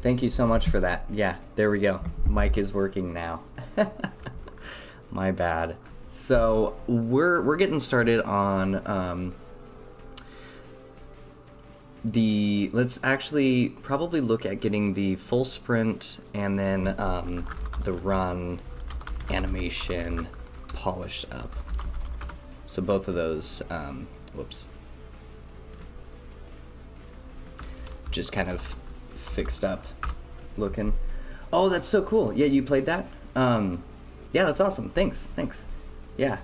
Thank you so much for that. Yeah, there we go. Mic is working now. My bad. So we're getting started on let's actually probably look at getting the full sprint and then the run animation polished up. So both of those, whoops, just kind of fixed up looking. Oh, that's so cool. Yeah, you played that? Yeah, that's awesome. Thanks. Yeah.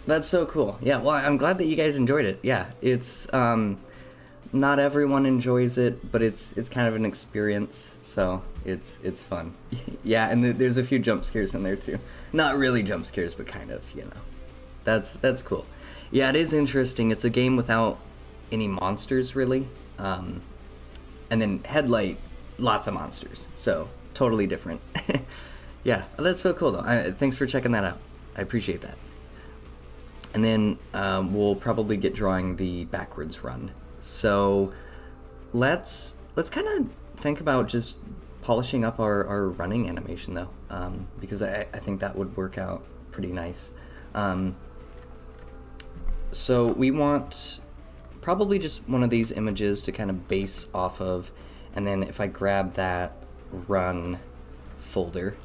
That's so cool. Yeah, well, I'm glad that you guys enjoyed it. Yeah, it's not everyone enjoys it, but it's kind of an experience, so it's fun. Yeah, and there's a few jump scares in there too. Not really jump scares, but kind of, you know. That's cool. Yeah, it is interesting. It's a game without any monsters really. And then Headlight, lots of monsters. So, totally different. Yeah, that's so cool though. Thanks for checking that out. I appreciate that. And then we'll probably get drawing the backwards run. So let's kind of think about just polishing up our running animation though, because I think that would work out pretty nice. So we want probably just one of these images to kind of base off of, and then if I grab that run folder,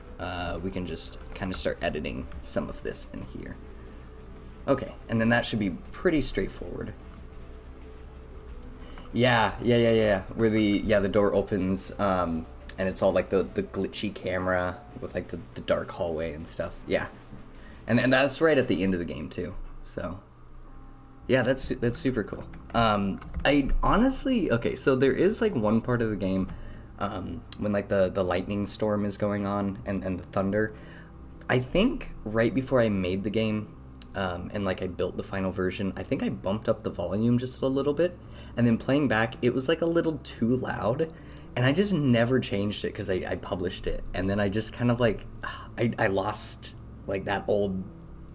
we can just kind of start editing some of this in here. Okay, and then that should be pretty straightforward. Yeah. Where the door opens, and it's all like the glitchy camera with like the dark hallway and stuff. Yeah, and that's right at the end of the game too. So, yeah, that's super cool. I honestly, okay, so there is like one part of the game, when like the lightning storm is going on and the thunder. I think right before I made the game, and like I built the final version, I think I bumped up the volume just a little bit, and then playing back it was like a little too loud, and I just never changed it because I published it, and then I just kind of like I lost like that old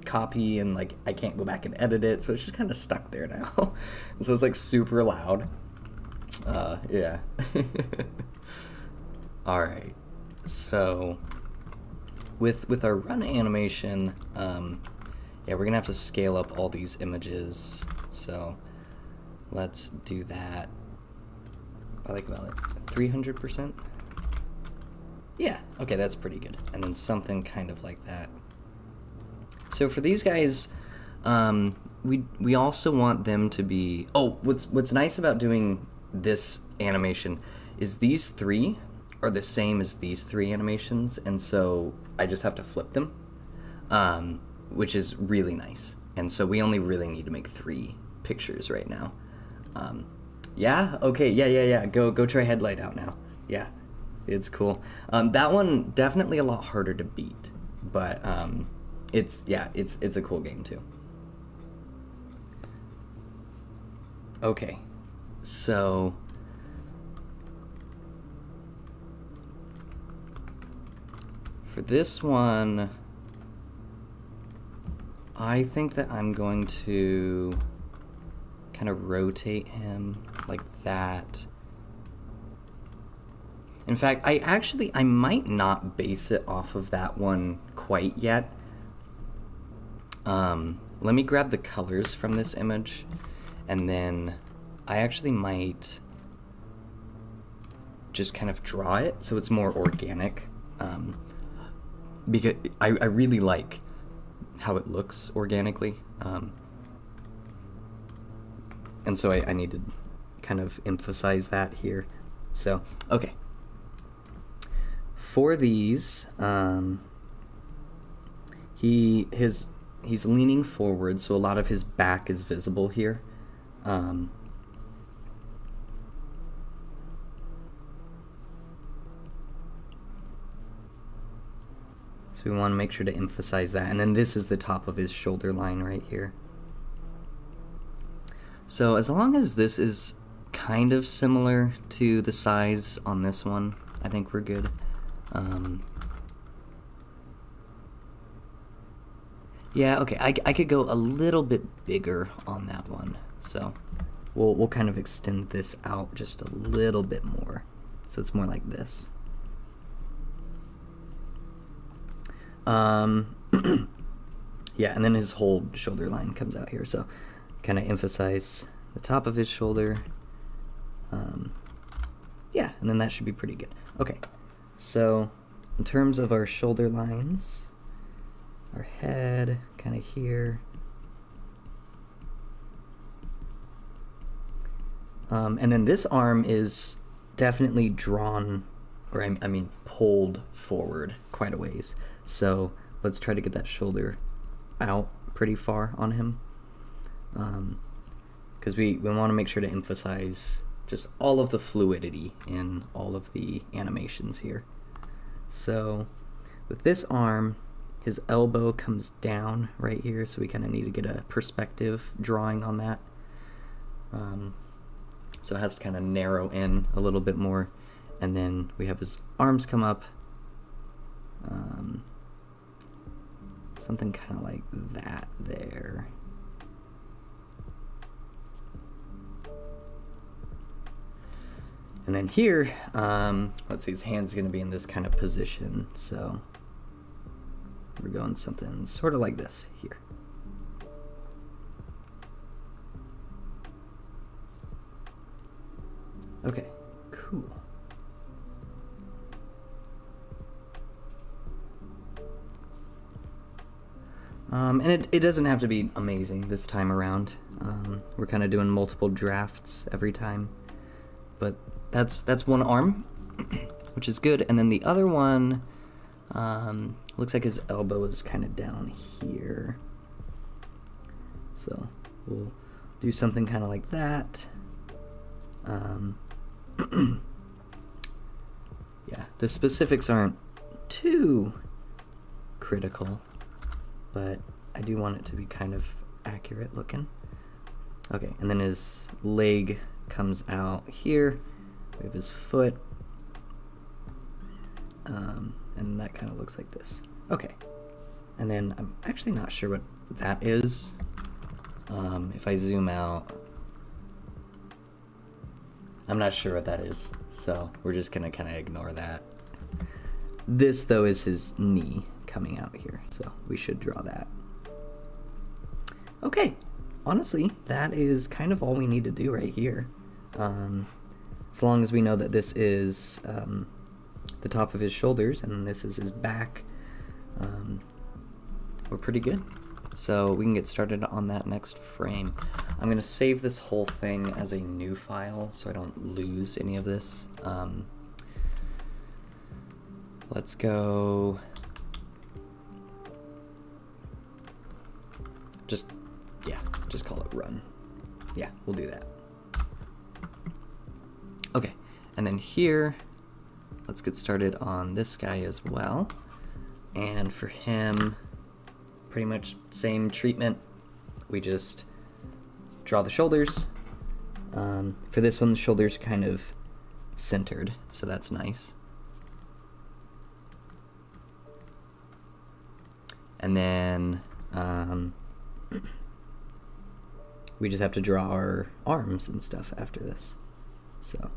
copy, and like I can't go back and edit it, so it's just kind of stuck there now. So it's like super loud. Yeah. All right, so with our run animation, yeah, we're gonna have to scale up all these images, so let's do that by like about 300%. Yeah, okay, that's pretty good. And then something kind of like that. So for these guys, we also want them to be. Oh, what's nice about doing this animation is these three are the same as these three animations, and so I just have to flip them. Which is really nice. And so we only really need to make 3 pictures right now. Yeah? Okay, yeah. Go try Headlight out now. Yeah, it's cool. That one, definitely a lot harder to beat. But it's a cool game too. Okay, so for this one, I think that I'm going to kind of rotate him like that. In fact, I might not base it off of that one quite yet. Let me grab the colors from this image, and then I actually might just kind of draw it so it's more organic, because I really like how it looks organically, and so I need to kind of emphasize that here. So okay, for these, he's leaning forward, so a lot of his back is visible here. So we want to make sure to emphasize that. And then this is the top of his shoulder line right here. So as long as this is kind of similar to the size on this one, I think we're good. Yeah, okay, I could go a little bit bigger on that one. So we'll kind of extend this out just a little bit more. So it's more like this. Yeah, and then his whole shoulder line comes out here. So kind of emphasize the top of his shoulder. Yeah, and then that should be pretty good. Okay, so in terms of our shoulder lines, our head kind of here. And then this arm is definitely drawn, or I mean pulled forward quite a ways. So let's try to get that shoulder out pretty far on him. Because we want to make sure to emphasize just all of the fluidity in all of the animations here. So with this arm, his elbow comes down right here, so we kind of need to get a perspective drawing on that. So it has to kind of narrow in a little bit more. And then we have his arms come up. Something kind of like that there. And then here, let's see, his hand's going to be in this kind of position. So we're going something sort of like this here. Okay, cool. And it doesn't have to be amazing this time around. We're kind of doing multiple drafts every time. But that's one arm, which is good. And then the other one, looks like his elbow is kind of down here. So we'll do something kind of like that. Yeah, the specifics aren't too critical, but I do want it to be kind of accurate looking. Okay, and then his leg comes out here. We have his foot, and that kind of looks like this. Okay, and then I'm actually not sure what that is. If I zoom out, I'm not sure what that is, so we're just gonna kind of ignore that. This, though, is his knee coming out here, so we should draw that. Okay, honestly, that is kind of all we need to do right here. As long as we know that this is the top of his shoulders and this is his back, we're pretty good. So we can get started on that next frame. I'm going to save this whole thing as a new file so I don't lose any of this. Let's go... Just call it run. Yeah, we'll do that. Okay, and then here, let's get started on this guy as well. And for him, pretty much same treatment. We just draw the shoulders. For this one, the shoulders kind of centered, so that's nice. And then we just have to draw our arms and stuff after this. So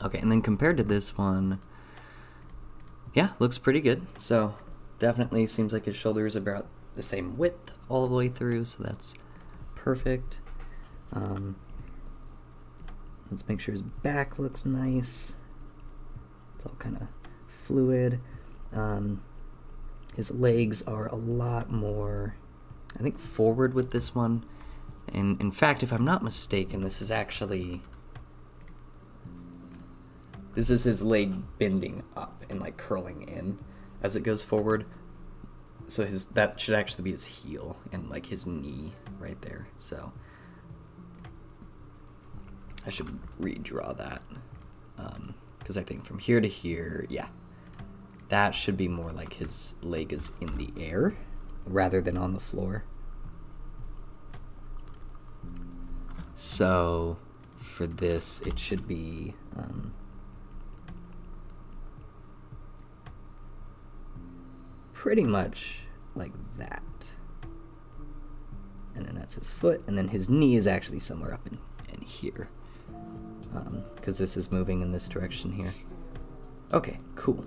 okay, and then compared to this one, yeah, looks pretty good. So definitely seems like his shoulders are about the same width all the way through, so that's perfect. Let's make sure his back looks nice. It's all kind of fluid. His legs are a lot more, I think, forward with this one. And in fact, if I'm not mistaken, this is his leg bending up and like curling in as it goes forward. So that should actually be his heel and like his knee right there. So I should redraw that because I think from here to here, yeah, that should be more like his leg is in the air rather than on the floor. So for this, it should be pretty much like that. and then that's his foot, and then his knee is actually somewhere up in here, because this is moving in this direction here. Okay, cool.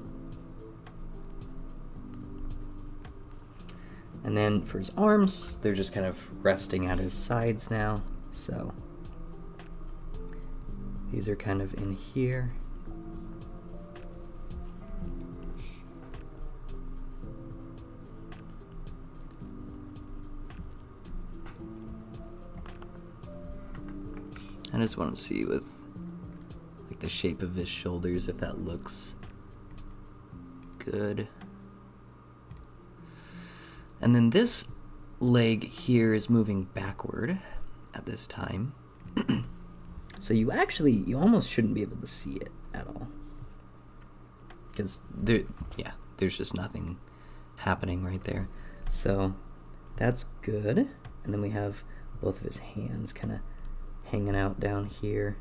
And then for his arms, they're just kind of resting at his sides now, so these are kind of in here. I just want to see with like the shape of his shoulders if that looks good. And then this leg here is moving backward at this time. So you almost shouldn't be able to see it at all. Because there's just nothing happening right there. So that's good. And then we have both of his hands kind of hanging out down here.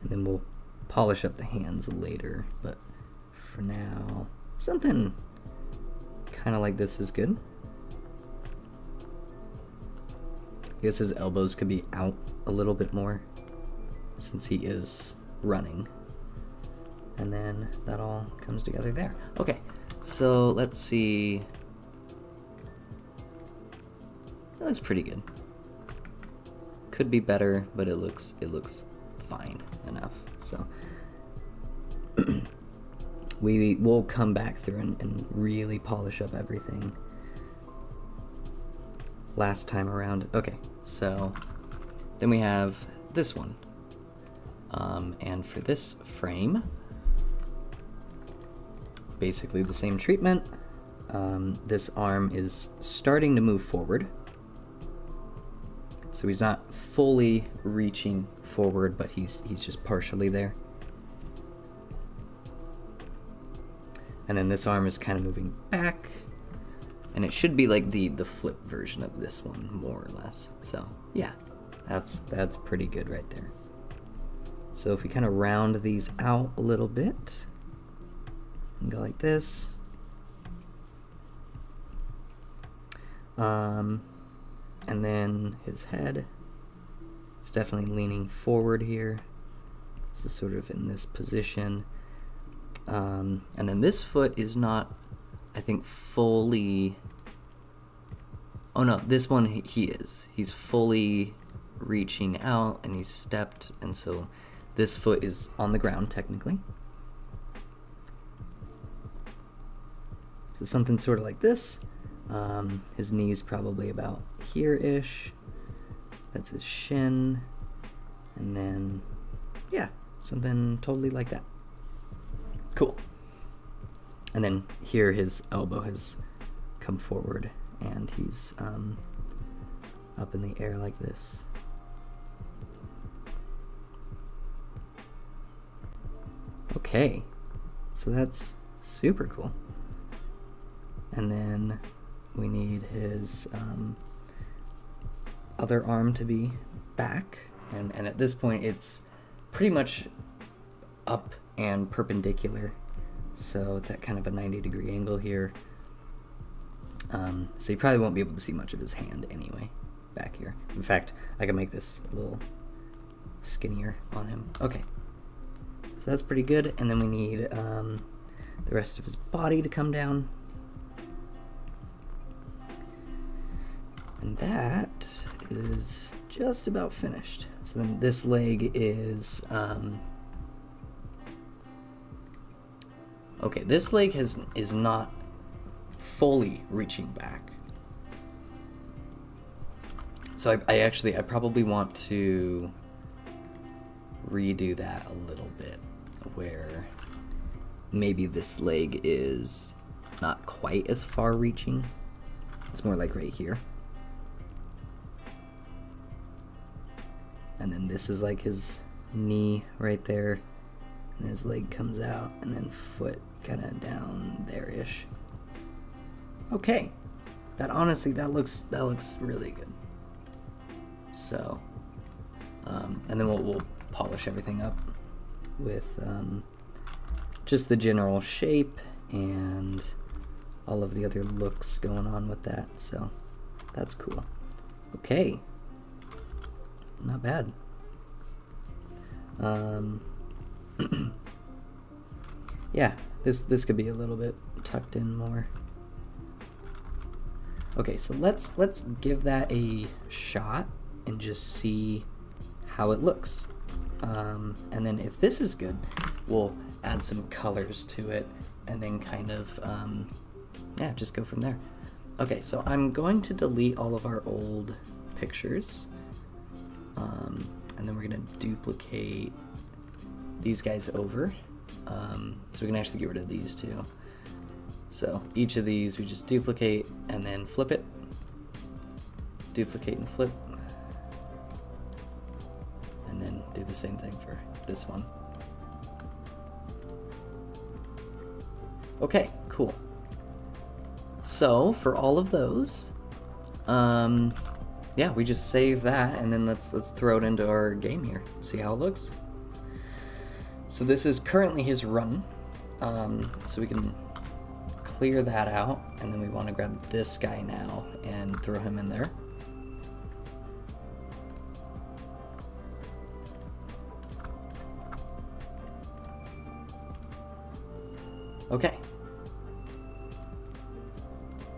And then we'll polish up the hands later, but for now, something kind of like this is good. I guess his elbows could be out a little bit more since he is running. And then that all comes together there. Okay, so let's see. That looks pretty good. Could be better, but it looks fine enough. So we will come back through and really polish up everything last time around. Okay, so then we have this one. And for this frame, basically the same treatment. This arm is starting to move forward. So he's not fully reaching forward, but he's just partially there. And then this arm is kind of moving back. And it should be like the flip version of this one, more or less. So yeah, that's pretty good right there. So if we kind of round these out a little bit and go like this. And then his head is definitely leaning forward here. So sort of in this position. And then this foot is not, I think, fully... Oh no, this one he is. He's fully reaching out and he's stepped, and so this foot is on the ground technically. So something sort of like this. His knee's probably about here-ish. That's his shin. And then, yeah, something totally like that. Cool. And then here his elbow has come forward and he's up in the air like this. Okay, so that's super cool. And then we need his other arm to be back, and at this point it's pretty much up and perpendicular, so it's at kind of a 90-degree angle here. So you probably won't be able to see much of his hand anyway back here. In fact, I can make this a little skinnier on him. Okay, so that's pretty good. And then we need the rest of his body to come down. And that is just about finished. So then this leg is... okay, this leg is not fully reaching back. So I probably want to redo that a little bit, where maybe this leg is not quite as far reaching. It's more like right here. And then this is like his knee right there, and his leg comes out, and then foot kind of down there-ish. Okay, that looks really good. So, and then we'll polish everything up with just the general shape and all of the other looks going on with that, so that's cool. Okay, not bad. Yeah, this could be a little bit tucked in more. Okay, so let's give that a shot and just see how it looks. And then if this is good, we'll add some colors to it and then kind of, yeah, just go from there. Okay, so I'm going to delete all of our old pictures. And then we're gonna duplicate these guys over. So we can actually get rid of these two. So each of these we just duplicate and then flip it. Duplicate and flip. And then do the same thing for this one. Okay, cool. So for all of those, yeah, we just save that and then let's throw it into our game here. See how it looks. So this is currently his run. So we can clear that out, and then we want to grab this guy now and throw him in there. Okay.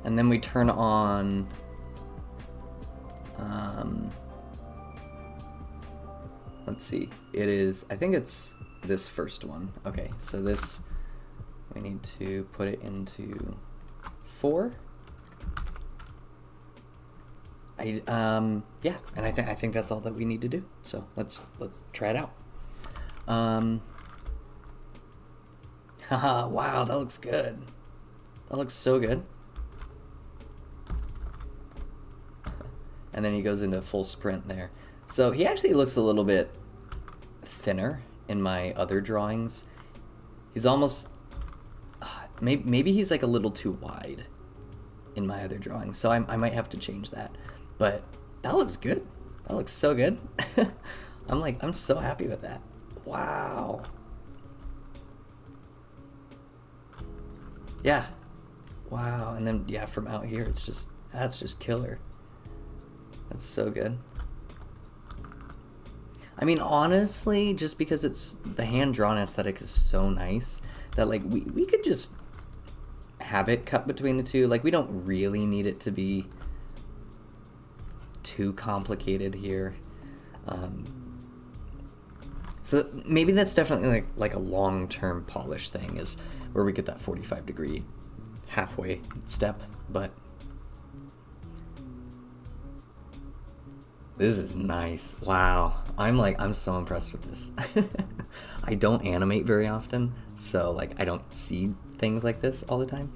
And then we turn on let's see. It is, I think it's this first one. Okay, so this, we need to put it into 4. Yeah, and I think that's all that we need to do. So let's try it out. Haha, wow, that looks good. That looks so good. And then he goes into full sprint there. So he actually looks a little bit thinner in my other drawings. He's almost, maybe he's like a little too wide in my other drawings. So I might have to change that. But that looks good. That looks so good. I'm so happy with that. Wow. Yeah. Wow. And then, yeah, from out here, that's just killer. That's so good. I mean, honestly, just because it's the hand-drawn aesthetic is so nice that, like, we could just have it cut between the two. Like, we don't really need it to be too complicated here. So maybe that's definitely like a long-term polish thing, is where we get that 45-degree halfway step, but this is nice. Wow. I'm so impressed with this. I don't animate very often, so like I don't see things like this all the time.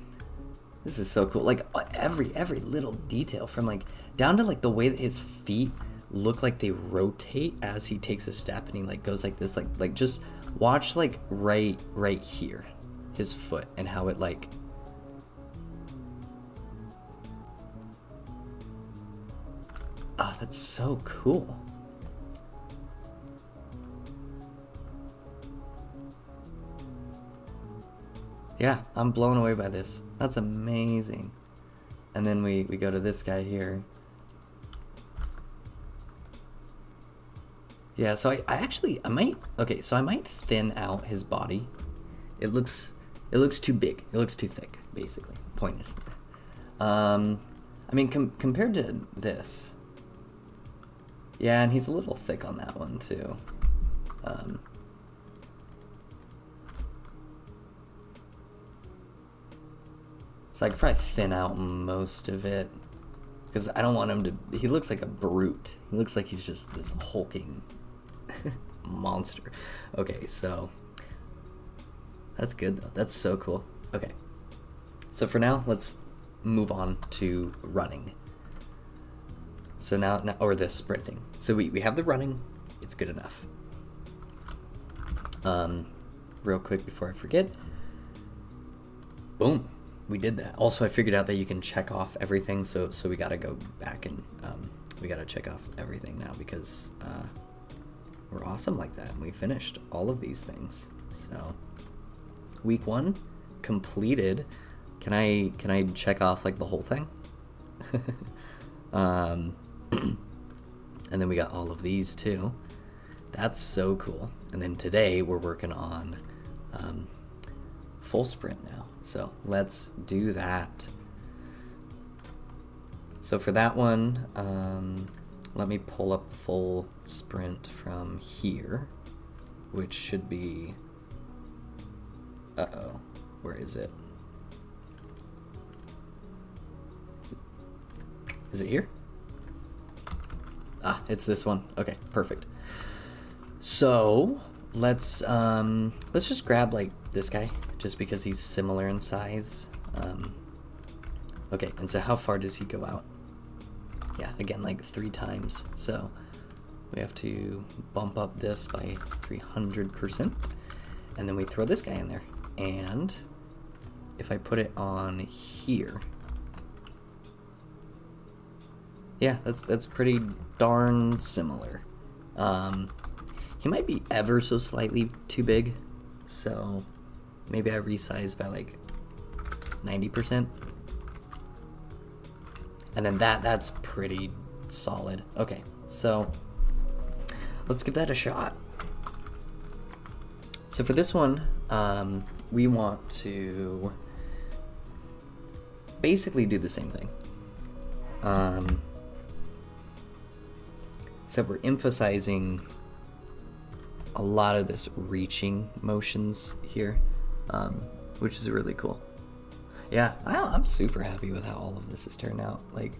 This is so cool. Like every little detail, from like down to like the way that his feet look like they rotate as he takes a step and he like goes like this, like just watch like right here, his foot, and how it like, oh, that's so cool. Yeah, I'm blown away by this. That's amazing. And then we go to this guy here. Yeah, so I might thin out his body. It looks too big. It looks too thick, basically. Point is. I mean, compared to this. Yeah, and he's a little thick on that one too. So I could probably thin out most of it, because I don't want him to, he looks like a brute. He looks like he's just this hulking monster. Okay, so that's good though. That's so cool. Okay, so for now, let's move on to running. So now or the sprinting. So we have the running. It's good enough. Real quick before I forget. Boom. We did that. Also, I figured out that you can check off everything. So we gotta go back and we gotta check off everything now, because we're awesome like that. We finished all of these things. So week 1 completed. Can I check off like the whole thing? And then we got all of these too. That's so cool. And then today we're working on full sprint now. So let's do that. So for that one, let me pull up full sprint from here, which should be, uh-oh, where is it? Is it here? Ah, it's this one. Okay, perfect. So let's just grab like this guy, just because he's similar in size. Okay, and so how far does he go out? Yeah, again, like 3 times. So we have to bump up this by 300%, and then we throw this guy in there. And if I put it on here, yeah, that's pretty darn similar. He might be ever so slightly too big, so maybe I resize by like 90%. And then that's pretty solid. Okay, so let's give that a shot. So for this one, we want to basically do the same thing. So we're emphasizing a lot of this reaching motions here, which is really cool. Yeah, I'm super happy with how all of this has turned out. Like,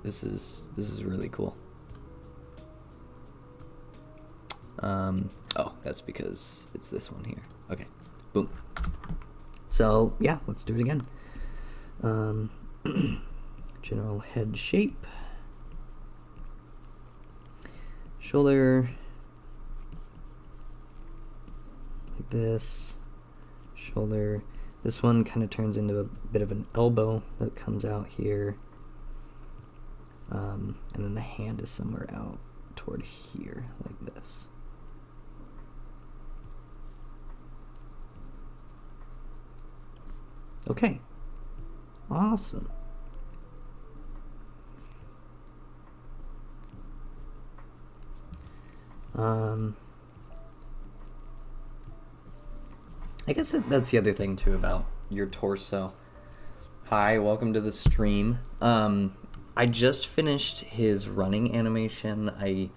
this is really cool. Oh, that's because it's this one here. Okay, boom. So yeah, let's do it again. General head shape, shoulder, like this, shoulder. This one kind of turns into a bit of an elbow that comes out here. And then the hand is somewhere out toward here, like this. Okay, awesome. I guess that's the other thing too about your torso. Hi, welcome to the stream. I just finished his running animation. I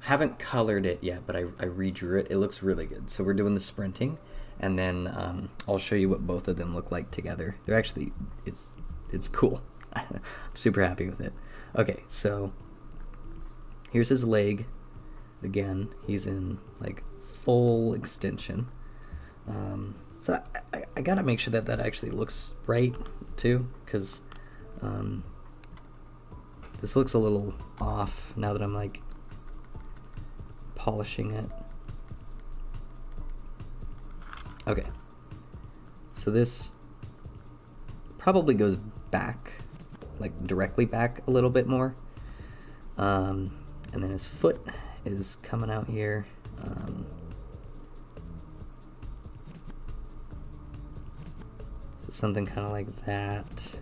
haven't colored it yet, but I redrew it. It looks really good. So we're doing the sprinting, and then I'll show you what both of them look like together. They're actually, it's cool. I'm super happy with it. Okay, so here's his leg. Again, he's in like full extension. So I gotta make sure that actually looks right too, because this looks a little off now that I'm like polishing it. Okay, so this probably goes back, like directly back a little bit more, and then his foot is coming out here. So something kind of like that.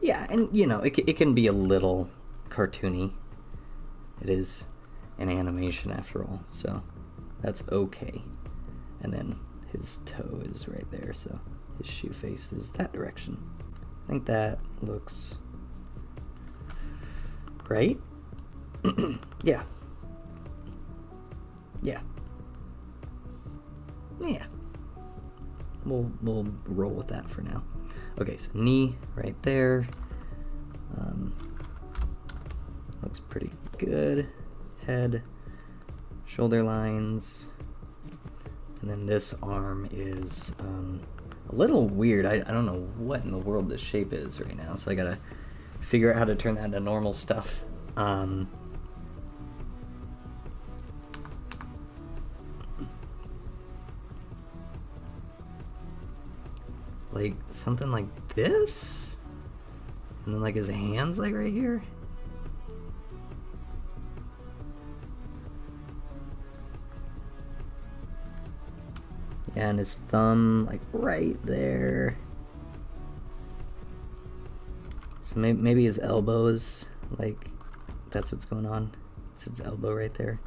Yeah, and you know, it can be a little cartoony. It is an animation after all, so that's okay. And then his toe is right there, so his shoe face is that direction. I think that looks right. Yeah. Yeah. Yeah. We'll roll with that for now. Okay, so knee right there. Looks pretty good. Head, shoulder lines, and then this arm is a little weird. I don't know what in the world this shape is right now, so I gotta figure out how to turn that into normal stuff. Like something like this, and then like his hands like right here. Yeah, and his thumb, like, right there. So maybe his elbow is, like, that's what's going on. It's his elbow right there.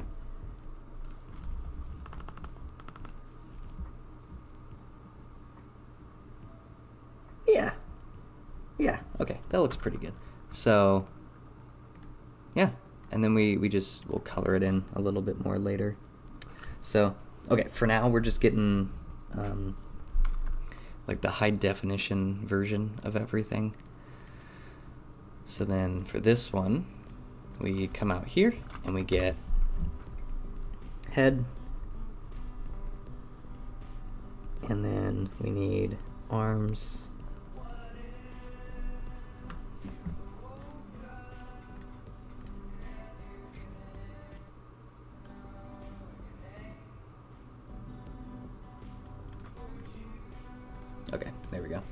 Yeah. Yeah, okay, that looks pretty good. So, yeah, and then we'll color it in a little bit more later. So, okay, for now we're just getting like the high definition version of everything. So then for this one, we come out here and we get head, and then we need arms. Okay, there we go.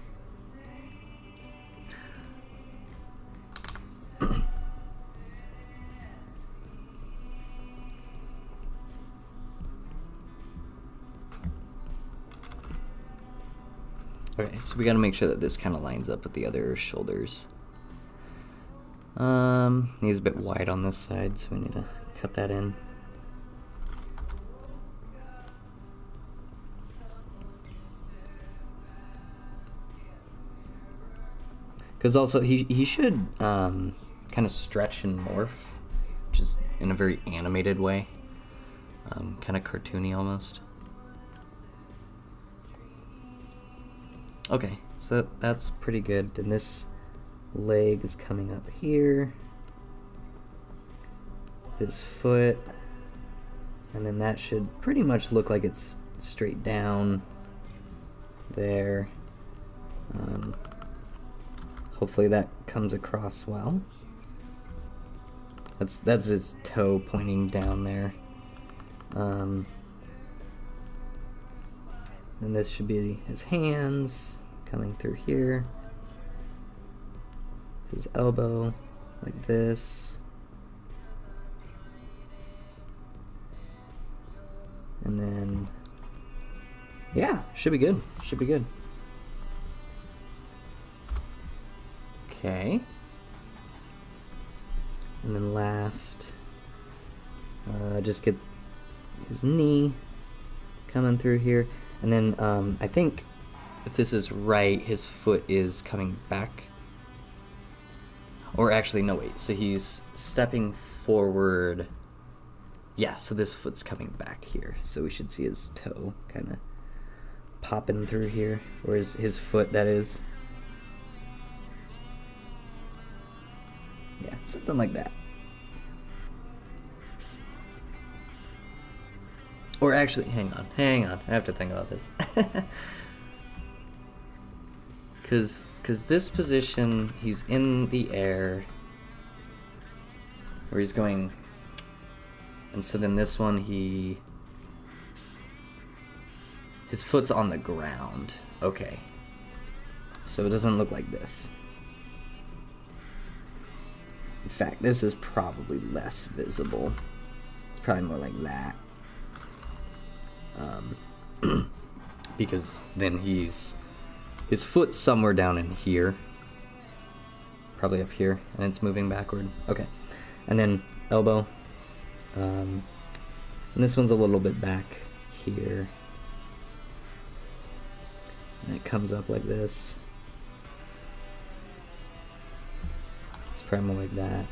Okay, so we gotta make sure that this kind of lines up with the other shoulders. He's a bit wide on this side, so we need to cut that in. Because also he should kind of stretch and morph, just in a very animated way, kind of cartoony almost. Okay, so that's pretty good. Then this leg is coming up here, this foot, and then that should pretty much look like it's straight down there. Hopefully that comes across well. That's his toe pointing down there. And this should be his hands coming through here. His elbow, like this. And then, yeah, should be good. Should be good. Okay. And then last, just get his knee coming through here. And then I think if this is right, his foot is coming back. Or actually, no, wait. So he's stepping forward. Yeah, so this foot's coming back here. So we should see his toe kind of popping through here. Or his foot, that is. Yeah, something like that. Or actually, hang on. I have to think about this. Cause this position, he's in the air, where he's going, and so then this one, his foot's on the ground. Okay. So it doesn't look like this. In fact, this is probably less visible. It's probably more like that. Because then his foot's somewhere down in here. Probably up here, and it's moving backward. Okay. And then elbow. And this one's a little bit back here. And it comes up like this. It's probably more like that.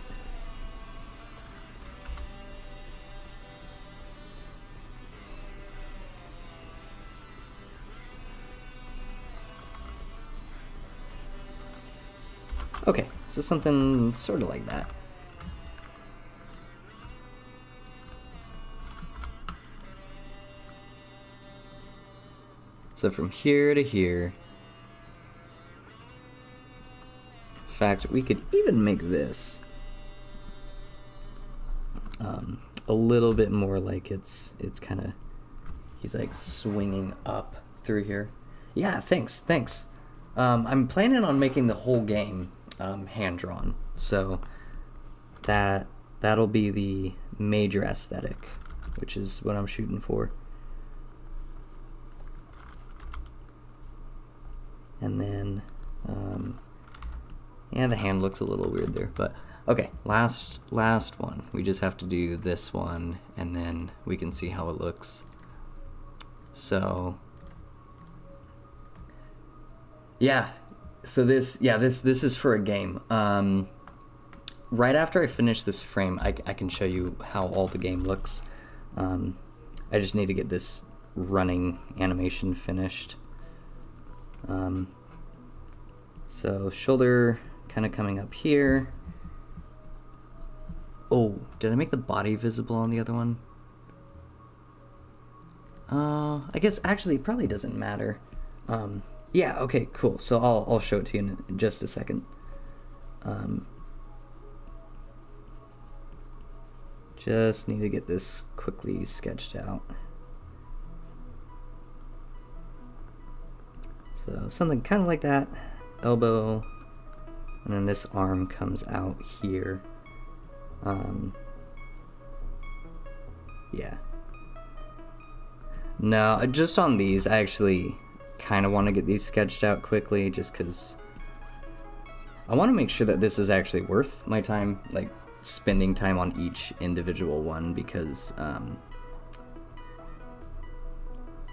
Okay, so something sort of like that. So from here to here. In fact, we could even make this a little bit more like it's kind of, he's like swinging up through here. Yeah, thanks. I'm planning on making the whole game hand-drawn, so that'll be the major aesthetic, which is what I'm shooting for. And then, yeah, the hand looks a little weird there, but okay, last one. We just have to do this one, and then we can see how it looks. So, yeah, so this is for a game. Right after I finish this frame, I can show you how all the game looks. I just need to get this running animation finished. So shoulder kind of coming up here. Oh, did I make the body visible on the other one? I guess actually it probably doesn't matter. Yeah, okay, cool. So I'll show it to you in just a second. Just need to get this quickly sketched out. So something kind of like that, elbow, and then this arm comes out here. Yeah. No, just on these, I actually kind of want to get these sketched out quickly, just because I want to make sure that this is actually worth my time, like spending time on each individual one, because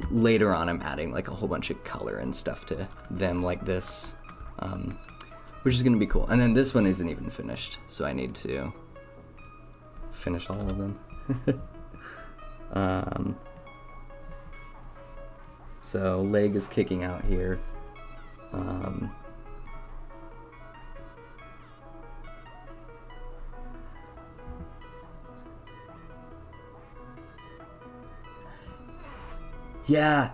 later on I'm adding like a whole bunch of color and stuff to them like this, which is going to be cool. And then this one isn't even finished, so I need to finish all of them. So leg is kicking out here. Yeah,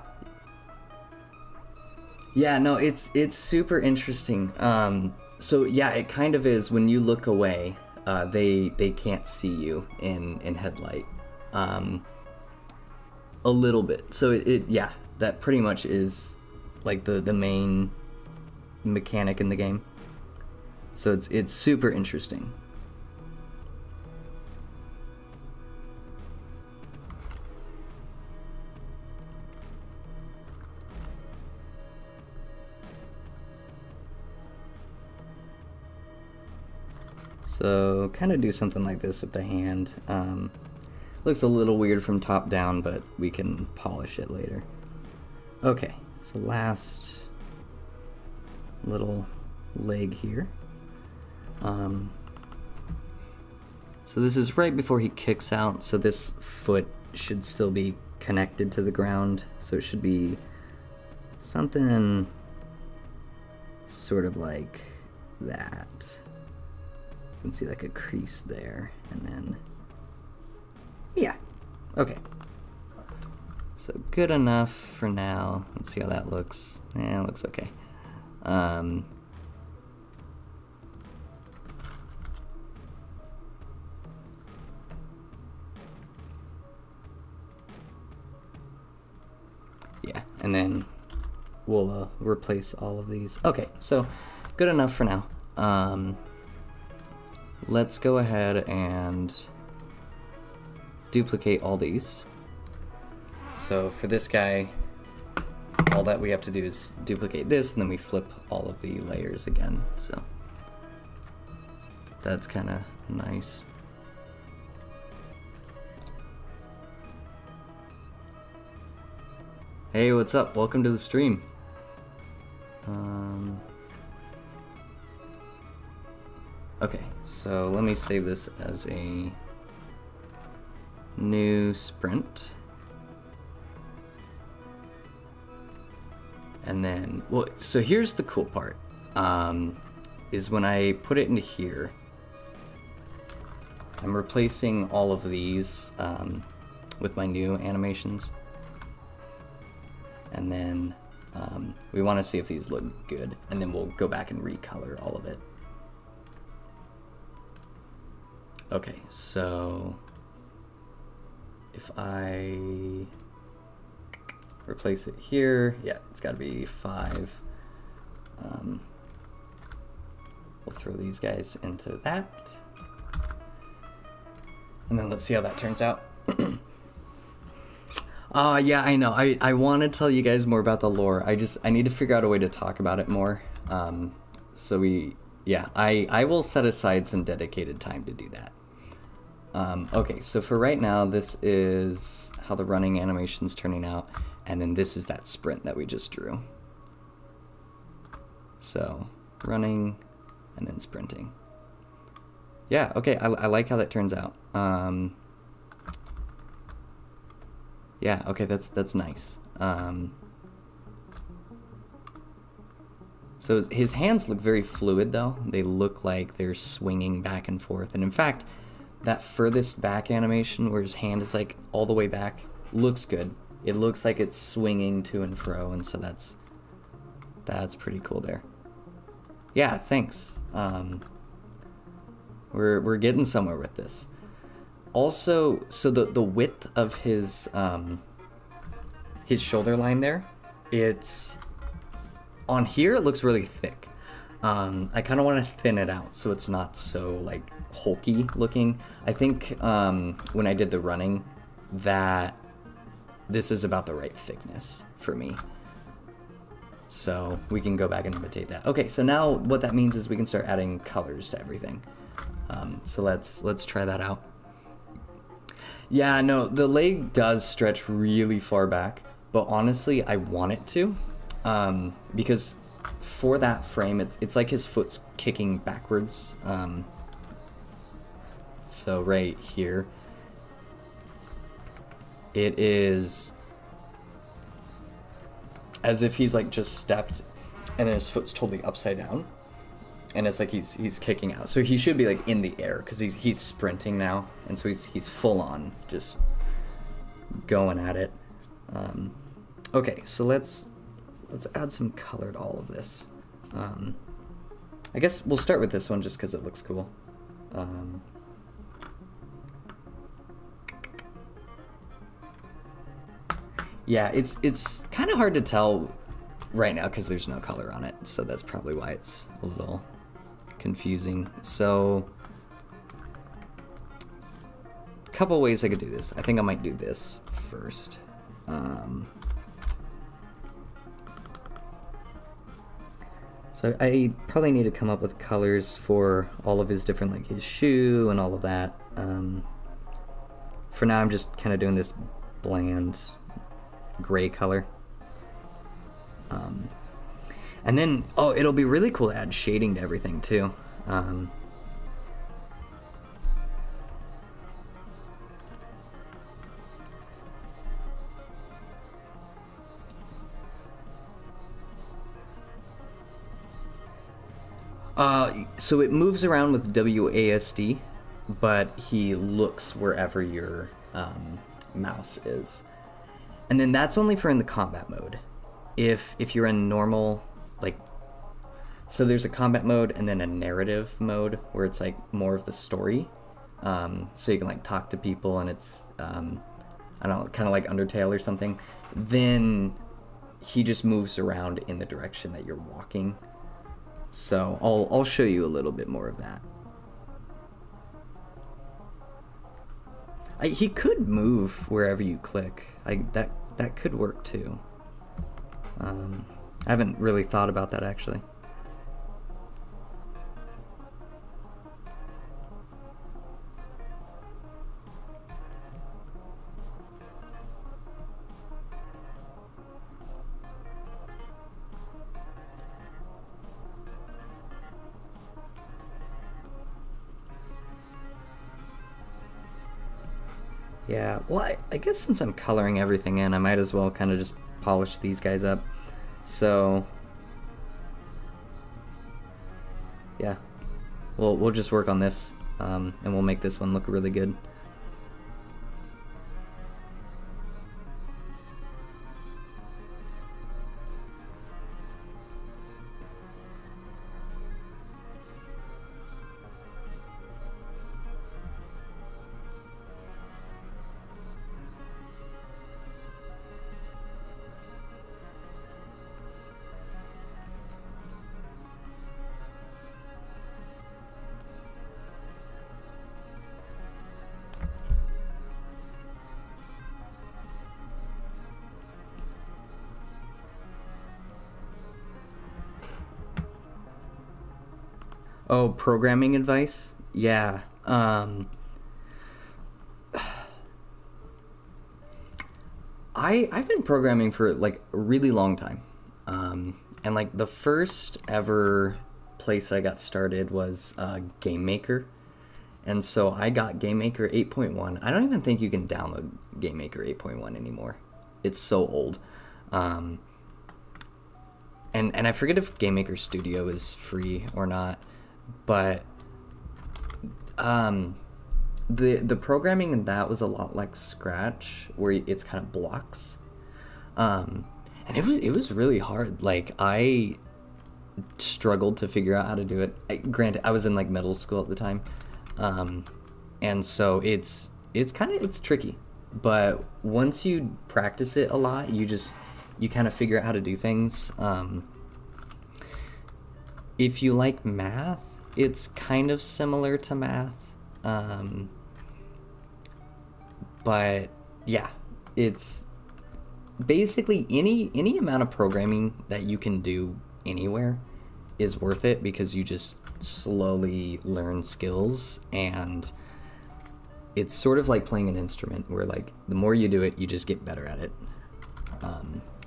no, it's super interesting. So yeah, it kind of is when you look away, they can't see you in headlight. A little bit. So yeah, that pretty much is like the main mechanic in the game. So it's super interesting. So kind of do something like this with the hand. Looks a little weird from top down, but we can polish it later. Okay, so last little leg here. So this is right before he kicks out, so this foot should still be connected to the ground, so it should be something sort of like that. You can see like a crease there, and then yeah, okay. So good enough for now. Let's see how that looks. Yeah, it looks okay. Yeah, and then we'll replace all of these. Okay, so good enough for now. Let's go ahead and duplicate all these. So for this guy, all that we have to do is duplicate this, and then we flip all of the layers again. So that's kind of nice. Hey, what's up? Welcome to the stream. Okay, so let me save this as a new sprint. And then, well, so here's the cool part, is when I put it into here, I'm replacing all of these with my new animations. And then we want to see if these look good, and then we'll go back and recolor all of it. Okay, so if I replace it here, yeah, it's got to be 5. We'll throw these guys into that, and then let's see how that turns out. Yeah, I know. I want to tell you guys more about the lore. I need to figure out a way to talk about it more. So I will set aside some dedicated time to do that. Okay, so for right now, this is how the running animation's turning out, and then this is that sprint that we just drew. So, running, and then sprinting. Yeah, okay, I like how that turns out. Yeah, okay, that's nice. So his hands look very fluid, though. They look like they're swinging back and forth. And in fact, that furthest back animation where his hand is like all the way back looks good. It looks like it's swinging to and fro, and so that's pretty cool there. Yeah, thanks. We're getting somewhere with this. Also, so the width of his shoulder line there, it's on here. It looks really thick. I kind of want to thin it out so it's not so like hulky looking. I think when I did the running, that this is about the right thickness for me. So we can go back and imitate that. Okay, so now what that means is we can start adding colors to everything. So let's try that out. Yeah, no, the leg does stretch really far back, but honestly, I want it to, because for that frame, it's like his foot's kicking backwards. So right here, it is as if he's like just stepped, and then his foot's totally upside down, and it's like he's kicking out. So he should be like in the air because he's sprinting now, and so he's full on just going at it. Okay, so let's add some color to all of this. I guess we'll start with this one just because it looks cool. Yeah, it's kind of hard to tell right now because there's no color on it, so that's probably why it's a little confusing. So, a couple ways I could do this. I think I might do this first. So I probably need to come up with colors for all of his different, like his shoe and all of that. For now, I'm just kind of doing this bland gray color. And then, it'll be really cool to add shading to everything too. So it moves around with WASD, but he looks wherever your mouse is. And then that's only for in the combat mode. If you're in normal, like, so there's a combat mode and then a narrative mode where it's like more of the story. So you can like talk to people and it's, I don't know, kind of like Undertale or something. Then he just moves around in the direction that you're walking. So I'll show you a little bit more of that. He could move wherever you click. That could work too. I haven't really thought about that actually. Yeah, well, I guess since I'm coloring everything in, I might as well kind of just polish these guys up. So, yeah, we'll just work on this, and we'll make this one look really good. Oh, programming advice? Yeah. I've been programming for like a really long time. And like the first ever place I got started was Game Maker. And so I got Game Maker 8.1. I don't even think you can download Game Maker 8.1 anymore. It's so old. Um, and I forget if Game Maker Studio is free or not, but um, the programming in that was a lot like Scratch, where it's kind of blocks. Um, and it was really hard. Like I struggled to figure out how to do it. Granted, I was in like middle school at the time, um, and so it's tricky. But once you practice it a lot, you kind of figure out how to do things. If you like math, it's kind of similar to math. But yeah, it's basically any amount of programming that you can do anywhere is worth it, because you just slowly learn skills, and it's sort of like playing an instrument where like the more you do it, you just get better at it.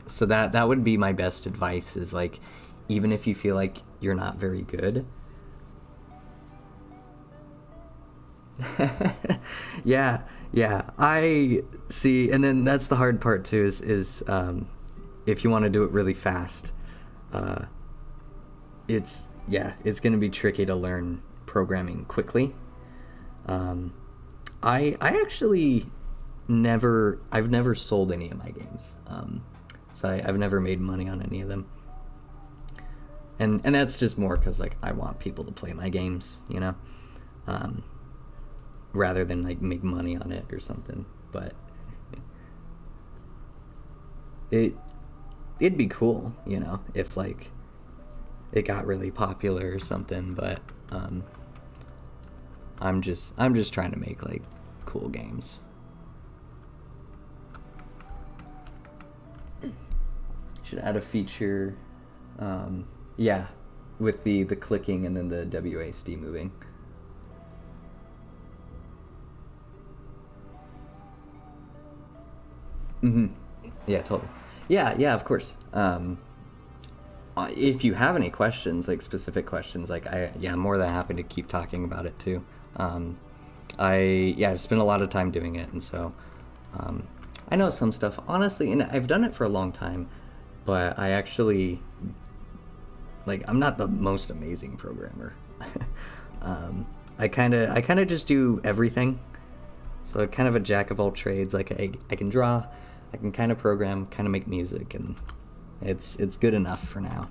So that would be my best advice, is like, even if you feel like you're not very good. Yeah, yeah, I see. And then that's the hard part too, is if you want to do it really fast, uh, it's going to be tricky to learn programming quickly. Um, I actually I've never sold any of my games. So I've never made money on any of them. And that's just more because like I want people to play my games, um, rather than like make money on it or something. But it'd be cool, if like it got really popular or something. But I'm just trying to make like cool games. Should add a feature, yeah, with the clicking and then the WASD moving. Yeah, totally. Yeah, of course. If you have any questions, like specific questions, like I'm more than happy to keep talking about it too. I've spent a lot of time doing it, and so um, I know some stuff honestly, and I've done it for a long time, but I actually like I'm not the most amazing programmer. I kind of just do everything. So kind of a jack of all trades. Like I can draw, I can kind of program, kind of make music, and it's good enough for now.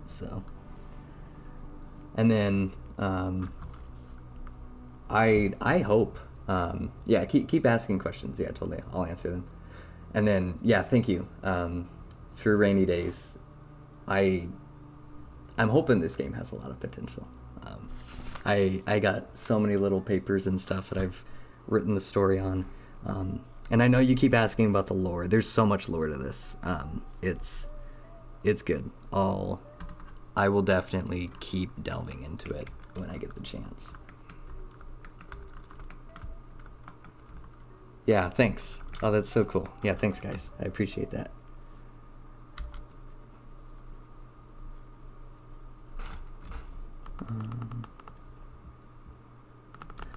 So, and then I hope, yeah, keep asking questions. Yeah, totally, I'll answer them. And then yeah, thank you. Through rainy days, I'm hoping this game has a lot of potential. I got so many little papers and stuff that I've written the story on. And I know you keep asking about the lore. There's so much lore to this. It's good. I will definitely keep delving into it when I get the chance. Yeah, thanks. Oh, that's so cool. Yeah, thanks, guys. I appreciate that.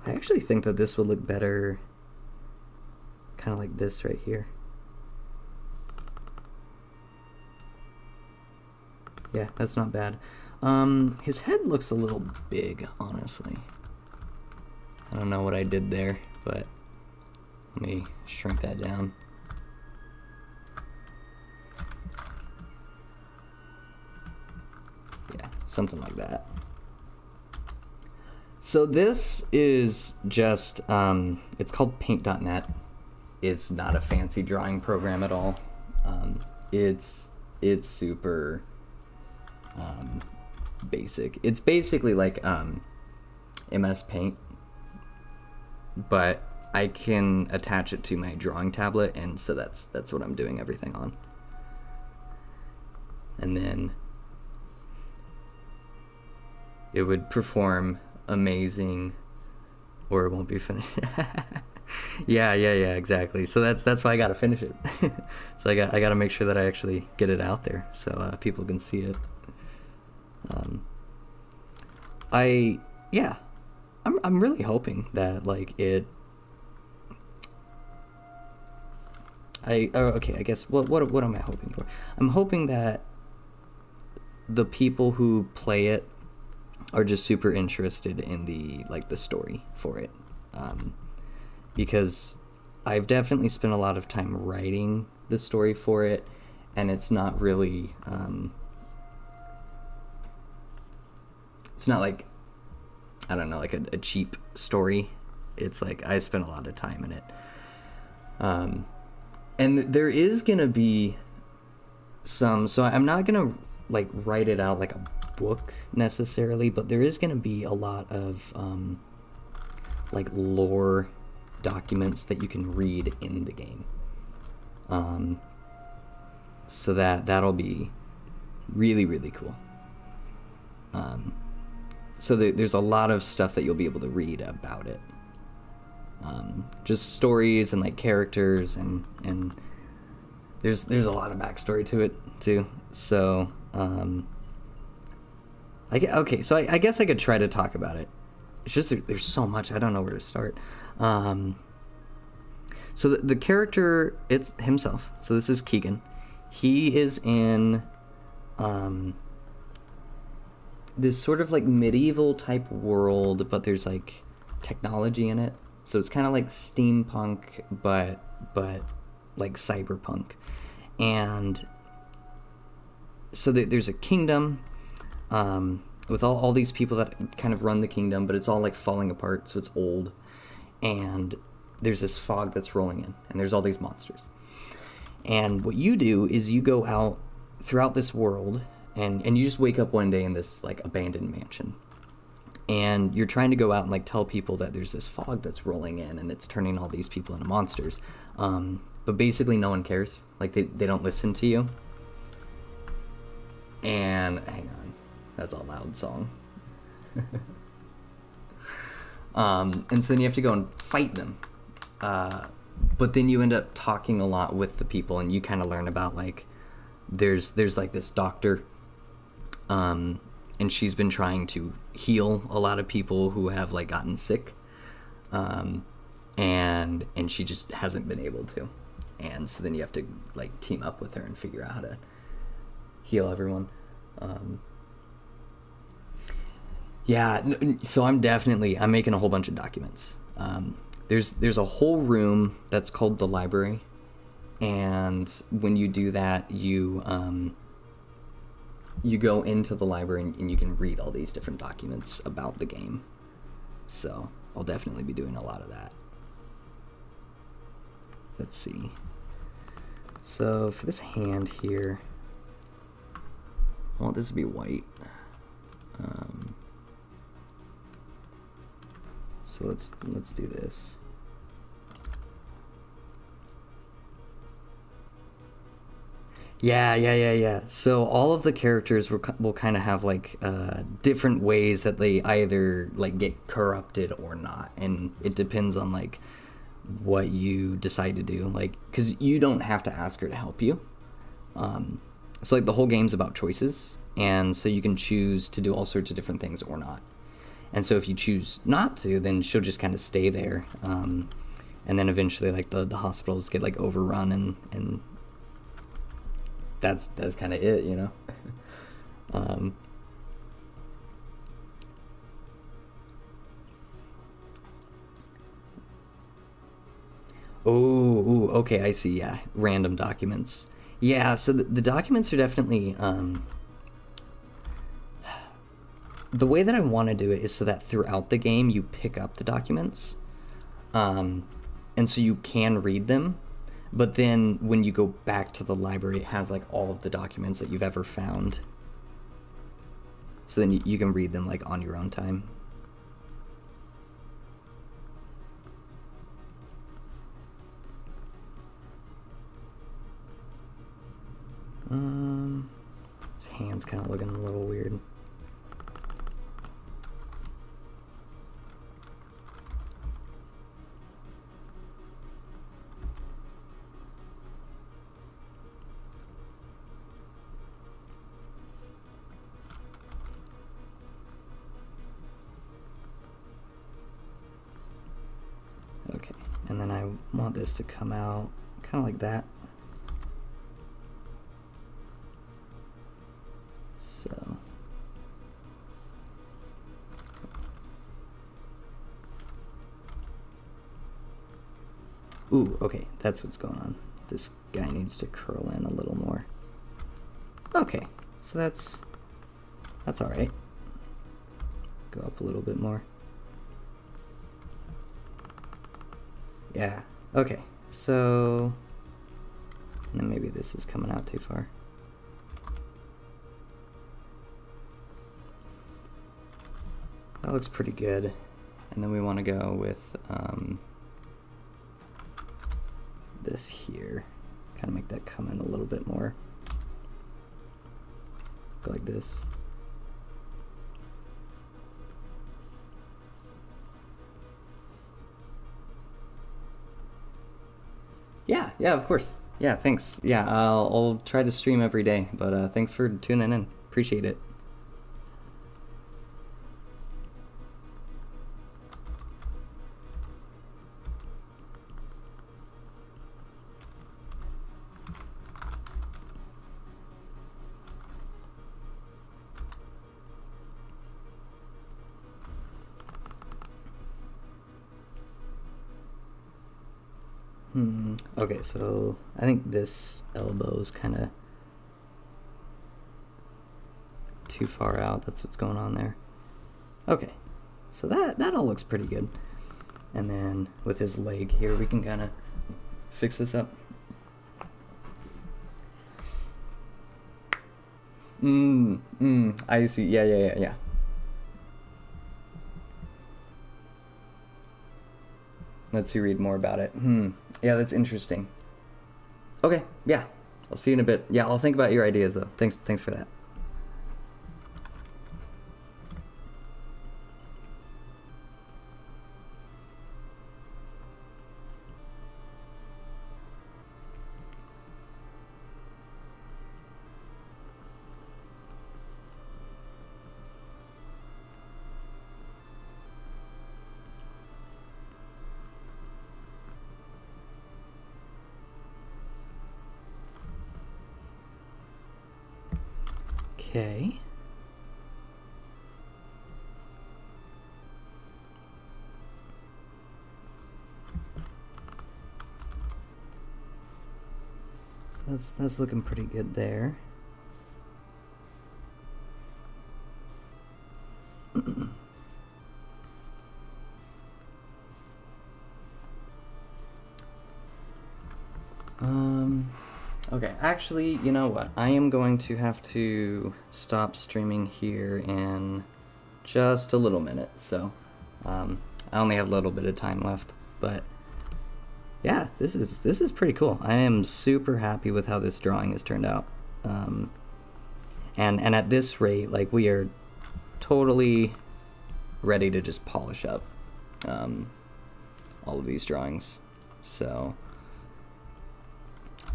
I actually think that this would look better kind of like this right here. Yeah, that's not bad. His head looks a little big, honestly. I don't know what I did there, but let me shrink that down. Yeah, something like that. So this is just, it's called Paint.net. It's not a fancy drawing program at all. It's super basic. It's basically like MS Paint, but I can attach it to my drawing tablet, and so that's what I'm doing everything on. And then it would perform amazing, or it won't be finished. Yeah, exactly. So that's why I gotta finish it. So I gotta make sure that I actually get it out there so people can see it. I'm really hoping that like it. Okay, I guess what am I hoping for? I'm hoping that the people who play it are just super interested in the story for it, because I've definitely spent a lot of time writing the story for it, and it's not really it's not like, I don't know, like a cheap story. It's like I spent a lot of time in it, and there is gonna be some, so I'm not gonna like write it out like a book necessarily, but there is gonna be a lot of like lore documents that you can read in the game, so that'll be really, really cool. So there's a lot of stuff that you'll be able to read about it, just stories and like characters, and there's a lot of backstory to it too. So okay, so I guess I could try to talk about it. It's just there's so much, I don't know where to start. So the character, it's himself. So this is Keegan. He is in this sort of like medieval type world, but there's like technology in it. So it's kind of like steampunk, but like cyberpunk. And so there's a kingdom with all these people that kind of run the kingdom, but it's all like falling apart, so it's old. And there's this fog that's rolling in, and there's all these monsters. And what you do is you go out throughout this world, and you just wake up one day in this like abandoned mansion, and you're trying to go out and like tell people that there's this fog that's rolling in and it's turning all these people into monsters, but basically no one cares. Like they don't listen to you. And hang on, that's a loud song. And so then you have to go and fight them, but then you end up talking a lot with the people, and you kind of learn about like there's like this doctor, and she's been trying to heal a lot of people who have like gotten sick, and she just hasn't been able to, and so then you have to like team up with her and figure out how to heal everyone. So I'm making a whole bunch of documents. There's a whole room that's called the library, and when you do that, you go into the library and you can read all these different documents about the game. So I'll definitely be doing a lot of that. Let's see. So for this hand here, I want this to be white. So let's do this. Yeah. So all of the characters will kind of have like different ways that they either like get corrupted or not, and it depends on like what you decide to do. Like, because you don't have to ask her to help you. So like the whole game's about choices, and so you can choose to do all sorts of different things or not. And so if you choose not to, then she'll just kind of stay there, and then eventually like the hospitals get like overrun, and that's kind of it, you know. Okay, I see. Yeah, random documents. Yeah, so the documents are definitely the way that I want to do it is so that throughout the game you pick up the documents, and so you can read them, but then when you go back to the library, it has like all of the documents that you've ever found, so then you can read them like on your own time. His hand's kind of looking a little weird. And then I want this to come out kind of like that. So ooh, okay, that's what's going on. This guy needs to curl in a little more. Okay, so that's all right. Go up a little bit more. Yeah, okay, so and then maybe this is coming out too far. That looks pretty good. And then we want to go with this here. Kind of make that come in a little bit more. Go like this. Yeah, of course. Yeah, thanks. Yeah, I'll try to stream every day, but thanks for tuning in. Appreciate it. Okay, so I think this elbow is kind of too far out. That's what's going on there. Okay, so that all looks pretty good. And then with his leg here, we can kind of fix this up. I see. Yeah. Let's see, read more about it. Yeah, that's interesting. Okay, yeah. I'll see you in a bit. Yeah, I'll think about your ideas though. Thanks for that. Okay. So that's looking pretty good there. Okay, actually, you know what? I am going to have to stop streaming here in just a little minute, so I only have a little bit of time left, but yeah, this is pretty cool. I am super happy with how this drawing has turned out. And at this rate, like, we are totally ready to just polish up all of these drawings. So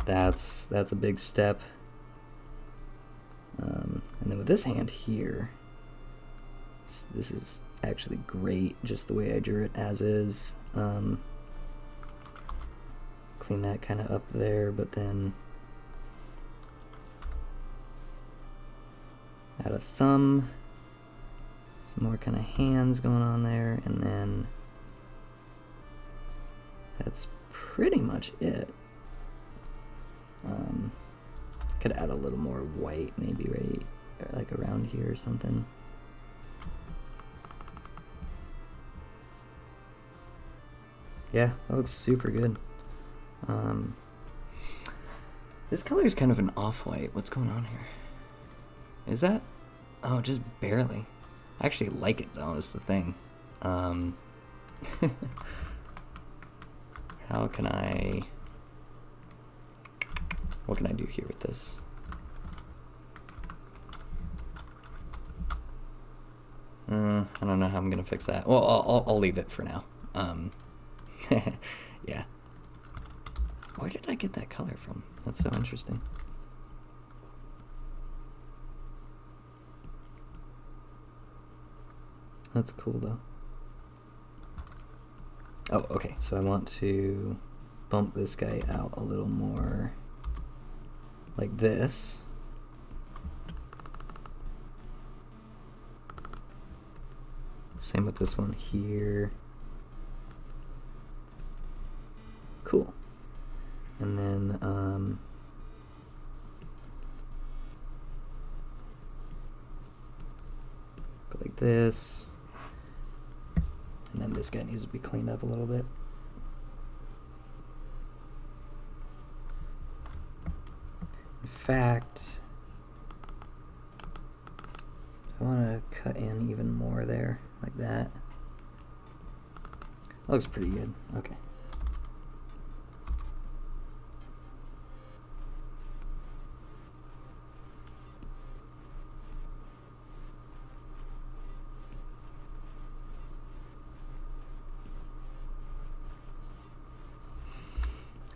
that's a big step. And then with this hand here, this is actually great, just the way I drew it as is. Clean that kind of up there, but then add a thumb, some more kind of hands going on there, and then that's pretty much it. Could add a little more white, maybe right like around here or something. Yeah, that looks super good. This color is kind of an off-white. What's going on here? Is that? Oh, just barely. I actually like it though, is the thing. How can I... What can I do here with this? I don't know how I'm gonna fix that. Well, I'll leave it for now. Yeah. Where did I get that color from? That's so interesting. That's cool though. Oh, okay, so I want to bump this guy out a little more like this. Same with this one here. Cool. And then go like this. And then this guy needs to be cleaned up a little bit. In fact, I want to cut in even more there, like that. Looks pretty good. Okay.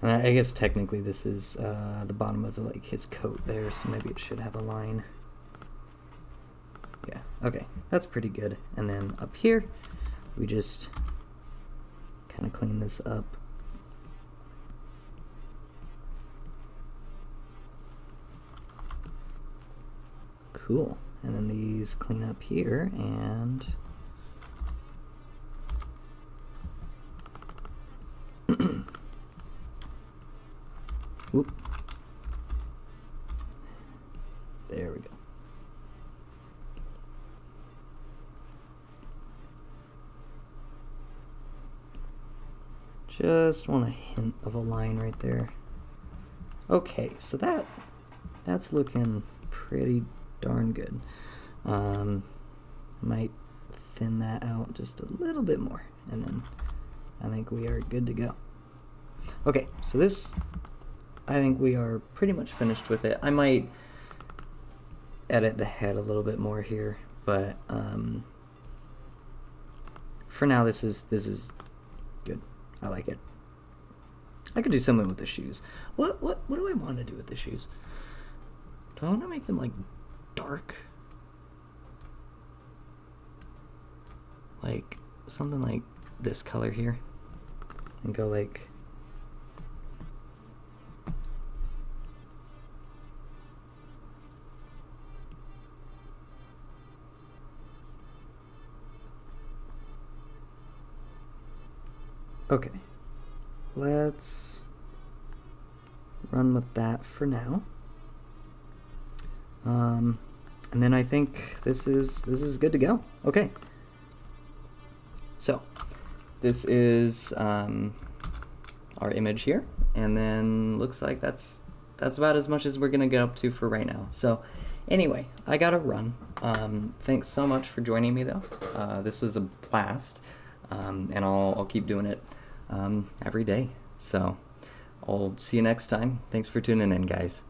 I guess technically this is the bottom of like his coat there, so maybe it should have a line. Yeah, okay, that's pretty good. And then up here, we just kind of clean this up. Cool. And then these clean up here, and whoop. There we go. Just want a hint of a line right there. Okay, so that's looking pretty darn good. Might thin that out just a little bit more, and then I think we are good to go. Okay, so this, I think we are pretty much finished with it. I might edit the head a little bit more here, but for now this is good. I like it. I could do something with the shoes. What do I want to do with the shoes? Do I want to make them like dark? Like something like this color here, and go like okay, let's run with that for now. And then I think this is good to go. Okay. So this is our image here, and then looks like that's about as much as we're gonna get up to for right now. So anyway, I gotta run. Thanks so much for joining me though. This was a blast, and I'll keep doing it every day. So I'll see you next time. Thanks for tuning in, guys.